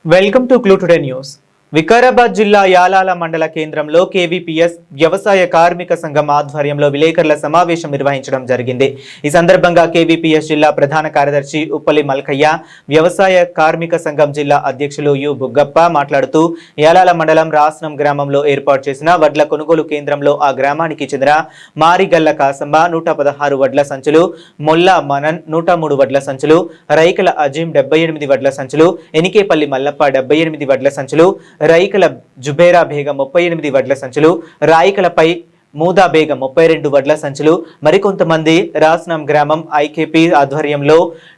Welcome to clue today news. Vikarabad జిల్లా యాలాల మండల కేంద్రంలో కేవీపీఎస్ వ్యవసాయ కార్మిక సంఘం ఆధ్వర్యంలో విలేకరుల సమావేశం నిర్వహించడం జరిగింది. ఈ సందర్భంగా కేవీపీఎస్ జిల్లా ప్రధాన కార్యదర్శి ఉప్పలి మల్కయ్య, వ్యవసాయ కార్మిక సంఘం జిల్లా అధ్యక్షులు యు బుగ్గప్ప మాట్లాడుతూ యాలాల మండలం రాసనం గ్రామంలో ఏర్పాటు చేసిన వడ్ల కొనుగోలు కేంద్రంలో ఆ గ్రామానికి చెందిన మారిగల్ల కాసంబ 116 వడ్ల సంచులు, మొల్లా మనన్ 103 వడ్ల సంచులు, రైకల అజీం 78 వడ్ల సంచులు, ఎనికేపల్లి మల్లప్ప 78 వడ్ల సంచులు, రైకల జుబేరా బేగం 38 వడ్ల సంచులు, రాయికలపై మూదా బేగం 32 వడ్ల సంచులు, మరికొంతమంది రాసనం గ్రామం ఐకేపీ ఆధ్వర్యంలో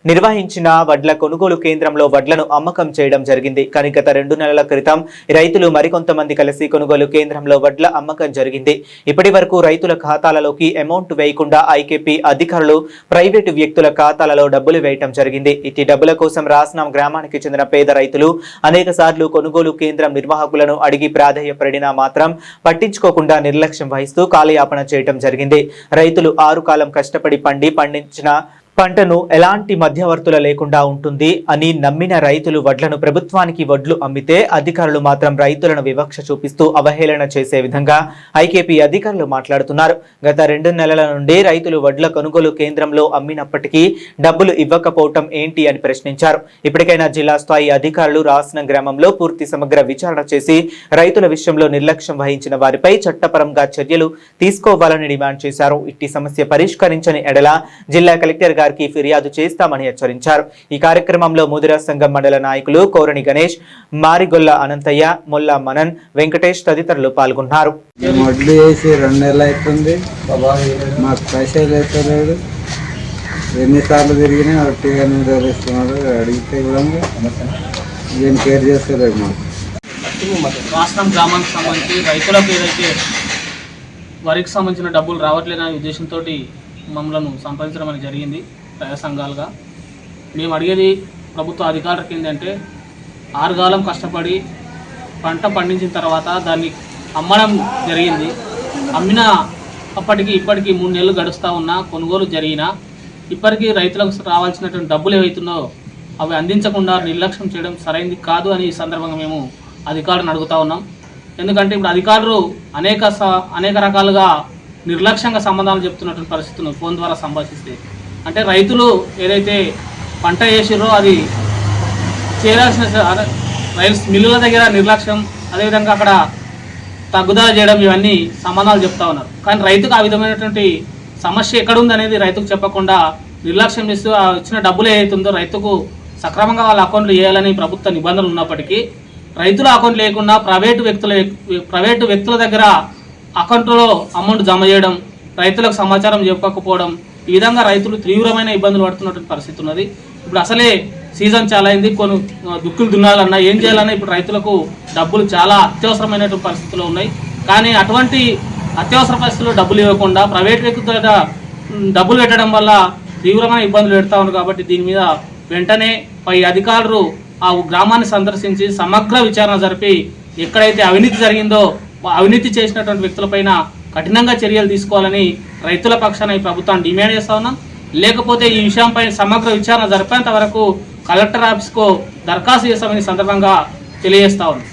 నిర్వహించిన వడ్ల కొనుగోలు కేంద్రంలో వడ్లను అమ్మకం చేయడం జరిగింది. కానీ గత 2 నెలల క్రితం రైతులు మరికొంతమంది కలిసి కొనుగోలు కేంద్రంలో వడ్ల అమ్మకం జరిగింది. ఇప్పటి వరకు రైతుల ఖాతాలలోకి అమౌంట్ వేయకుండా ఐకేపీ అధికారులు ప్రైవేటు వ్యక్తుల ఖాతాలలో డబ్బులు వేయటం జరిగింది. ఇట్టి డబ్బుల కోసం రాసనం గ్రామానికి చెందిన పేద రైతులు అనేక సార్లు కొనుగోలు కేంద్రం నిర్వాహకులను అడిగి ప్రాధేయపడినా మాత్రం పట్టించుకోకుండా నిర్లక్ష్యం వహిస్తూ కాలయాపన చేయటం జరిగింది. రైతులు 6 కాలం కష్టపడి పండించిన పంటను ఎలాంటి మధ్యవర్తుల లేకుండా ఉంటుంది అని నమ్మిన రైతులు వడ్లను ప్రభుత్వానికి వడ్లు అమ్మితే అధికారులు మాత్రం రైతులను వివక్ష చూపిస్తూ అవహేళన చేసే విధంగా ఐకేపీ అధికారులు మాట్లాడుతున్నారు. గత 2 నెలల నుండి రైతులు వడ్ల కొనుగోలు కేంద్రంలో అమ్మినప్పటికీ డబ్బులు ఇవ్వకపోవటం ఏంటి అని ప్రశ్నించారు. ఇప్పటికైనా జిల్లా స్థాయి అధికారులు రాసన గ్రామంలో పూర్తి సమగ్ర విచారణ చేసి రైతుల విషయంలో నిర్లక్ష్యం వహించిన వారిపై చట్టపరంగా చర్యలు తీసుకోవాలని డిమాండ్ చేశారు. ఇట్టి సమస్య పరిష్కరించని ఎడల జిల్లా కలెక్టర్ గారికి ఫిర్యాదు చేస్తామని హెచ్చరించారు. ఈ కార్యక్రమంలో ముదిరా సంఘం మండల నాయకులు కోరణి గణేష్, మారిగొల్ల అనంతయ్య, మొల్లా మనన్, వెంకటేష్ తదితరులు పాల్గొన్నారు. వడ్లు వేసి 2 నెలలు అవుతుంది, మాకు పైసలు వేస్తలేడు. ఎన్నిసార్లు తిరిగినా ఒట్టిగానే తెలుస్తున్నాడు. అడిగితే కూడా ఏం కేర్ చేస్తలేదు. మాకు రాష్ట్రం గ్రామానికి సంబంధించి రైతులకు ఏదైతే వరికి సంబంధించిన డబ్బులు రావట్లేదనే ఉద్దేశంతో మమ్మల్ని సంప్రదించడం అనేది జరిగింది. ప్రజా సంఘాలుగా మేము అడిగేది ప్రభుత్వ అధికారులకు ఏంటంటే 6 కాలం కష్టపడి పంట పండించిన తర్వాత దాన్ని అమ్మడం జరిగింది. అమ్మిన అప్పటికి ఇప్పటికీ 3 నెలలు గడుస్తూ ఉన్నా కొనుగోలు జరిగినా ఇప్పటికీ రైతులకు రావాల్సినటువంటి డబ్బులు ఏవైతుందో అవి అందించకుండా నిర్లక్ష్యం చేయడం సరైనది కాదు అని ఈ సందర్భంగా మేము అధికారులను అడుగుతూ ఉన్నాం. ఎందుకంటే ఇప్పుడు అధికారులు అనేక రకాలుగా నిర్లక్ష్యంగా సమాధానాలు చెప్తున్నటువంటి పరిస్థితులను ఫోన్ ద్వారా సంభాషిస్తే, అంటే రైతులు ఏదైతే పంట వేసిరో అది చేయాల్సిన రైల్స్ మిల్లుల దగ్గర నిర్లక్ష్యం, అదేవిధంగా అక్కడ తగ్గుదల చేయడం, ఇవన్నీ సమాధానాలు చెప్తా ఉన్నారు. కానీ రైతుకు ఆ విధమైనటువంటి సమస్య ఎక్కడుంది అనేది రైతుకు చెప్పకుండా నిర్లక్ష్యం చేస్తూ ఇచ్చిన డబ్బులు ఏదైతుందో రైతుకు సక్రమంగా వాళ్ళ అకౌంట్లు వేయాలని ప్రభుత్వ నిబంధనలు ఉన్నప్పటికీ రైతుల అకౌంట్ లేకుండా ప్రైవేటు వ్యక్తుల దగ్గర అకౌంట్లో అమౌంట్ జమ చేయడం, రైతులకు సమాచారం చెప్పకపోవడం, ఈ విధంగా రైతులు తీవ్రమైన ఇబ్బందులు పడుతున్నటువంటి పరిస్థితి ఉన్నది. ఇప్పుడు అసలే సీజన్ చాలా అయింది, కొన్ని దుక్కులు దున్నాలన్నా ఏం చేయాలన్నా ఇప్పుడు రైతులకు డబ్బులు చాలా అత్యవసరమైనటువంటి పరిస్థితులు ఉన్నాయి. కానీ అటువంటి అత్యవసర పరిస్థితుల్లో డబ్బులు ఇవ్వకుండా ప్రైవేట్ వ్యక్తుల దగ్గర డబ్బులు పెట్టడం వల్ల తీవ్రమైన ఇబ్బందులు పెడతా ఉన్నారు. కాబట్టి దీని మీద వెంటనే పై అధికారులు ఆ గ్రామాన్ని సందర్శించి సమగ్ర విచారణ జరిపి ఎక్కడైతే అవినీతి జరిగిందో అవినీతి చేసినటువంటి వ్యక్తులపైన కఠినంగా చర్యలు తీసుకోవాలని రైతుల పక్షాన ఈ ప్రభుత్వాన్ని డిమాండ్ చేస్తా ఉన్నాం. లేకపోతే ఈ విషయంపై సమగ్ర విచారణ జరిపేంత వరకు కలెక్టర్ ఆఫీస్కు దరఖాస్తు చేస్తామని సందర్భంగా తెలియజేస్తా ఉన్నాం.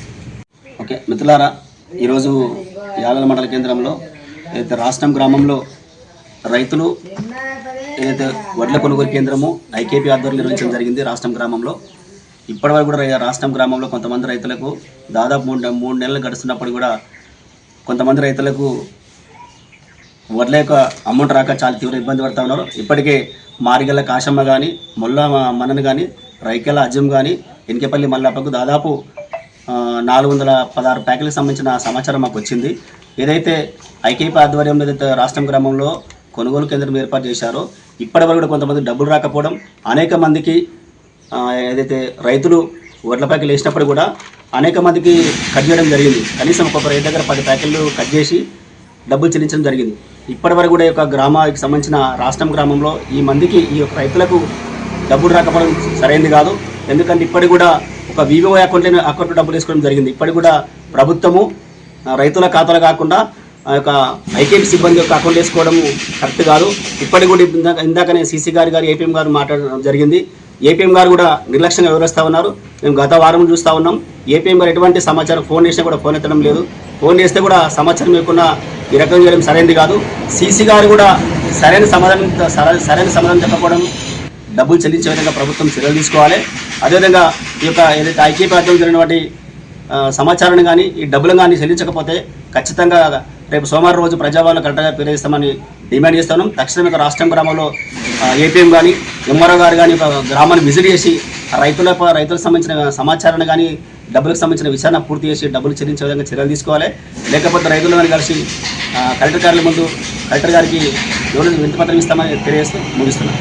ఓకే మిత్రులారా, ఈరోజు యాలాల మండల కేంద్రంలో ఏదైతే రాష్ట్రం గ్రామంలో రైతులు ఏదైతే వడ్ల కొనుగోలు కేంద్రము ఐకేపీ ఆధ్వర్యంలో నిర్వహించడం జరిగింది. రాష్ట్రం గ్రామంలో ఇప్పటివరకు కూడా రాష్ట్రం గ్రామంలో కొంతమంది రైతులకు దాదాపు 3 నెలలు గడుస్తున్నప్పుడు కూడా కొంతమంది రైతులకు వడ్ల యొక్క అమౌంట్ రాక చాలా తీవ్ర ఇబ్బంది పడుతూ ఉన్నారు. ఇప్పటికే మారిగల్ల కాశమ్మ కానీ, మొల్లా మనన్ కానీ, రైకెల అజం కానీ, ఎనికేపల్లి మల్లప్పకు దాదాపు 416 ప్యాకెట్లకు సంబంధించిన సమాచారం మాకు వచ్చింది. ఏదైతే ఐకేపీ ఆధ్వర్యంలో ఏదైతే రాష్ట్రం గ్రామంలో కొనుగోలు కేంద్రం ఏర్పాటు చేశారో ఇప్పటివరకు కూడా కొంతమంది డబ్బులు రాకపోవడం, అనేక మందికి ఏదైతే రైతులు వడ్ల ప్యాకెట్లు వేసినప్పుడు కూడా అనేక మందికి కట్ చేయడం జరిగింది. కనీసం ఒక్కొక్క రైతు దగ్గర 10 ప్యాకెట్లు కట్ చేసి డబ్బులు చెల్లించడం జరిగింది. ఇప్పటివరకు కూడా ఈ యొక్క గ్రామానికి సంబంధించిన రాష్ట్రం గ్రామంలో ఈ మందికి ఈ యొక్క రైతులకు డబ్బులు రాకపోవడం సరైనది కాదు. ఎందుకంటే ఇప్పటికి కూడా ఒక వివో అకౌంట్లో డబ్బులు వేసుకోవడం జరిగింది. ఇప్పటికి కూడా ప్రభుత్వము రైతుల ఖాతాలు కాకుండా ఆ యొక్క ఐకేపీ సిబ్బంది యొక్క అకౌంట్ వేసుకోవడం కరెక్ట్ కాదు. ఇప్పటికి కూడా ఇందాకనే సీసీ గారు ఏపీఎం గారు మాట్లాడడం జరిగింది. ఏపీఎం గారు కూడా నిర్లక్ష్యంగా వివరిస్తూ ఉన్నారు. మేము గత వారం చూస్తూ ఉన్నాం. ఏపీఎం గారు ఎటువంటి సమాచారం ఫోన్ చేసినా కూడా ఫోన్ ఎత్తడం లేదు. ఫోన్ చేస్తే కూడా సమాచారం ఇవ్వకుండా ఈ రకం చేయడం సరైనది కాదు. సీసీ గారు కూడా సరైన సమాధానం చెప్పకపోవడం, డబ్బులు చెల్లించే విధంగా ప్రభుత్వం చర్యలు తీసుకోవాలి. అదేవిధంగా ఈ యొక్క ఏదైతే ఐకేపీ ఆధ్వర్యంలో జరిగినటువంటి సమాచారాన్ని కానీ ఈ డబ్బులను కానీ చెల్లించకపోతే ఖచ్చితంగా రేపు సోమవారం రోజు ప్రజావాళ్ళు కరెక్ట్గా ఫిర్యాదిస్తామని డిమాండ్ చేస్తున్నాం. తక్షణమే రాష్ట్రం గ్రామంలో ఏపీఎం కానీ ఎంఆర్ఓ గారు కానీ గ్రామాన్ని విజిట్ చేసి రైతులకు సంబంధించిన సమాచారాన్ని కానీ డబ్బులకు సంబంధించిన విచారణ పూర్తి చేసి డబ్బులు చెల్లించే విధంగా చర్యలు తీసుకోవాలి. లేకపోతే రైతులను కలిసి కలెక్టర్ గారి ముందు కలెక్టర్ గారికి వినతి పత్రం ఇస్తామని తెలియజేస్తూ ముగిస్తున్నాం.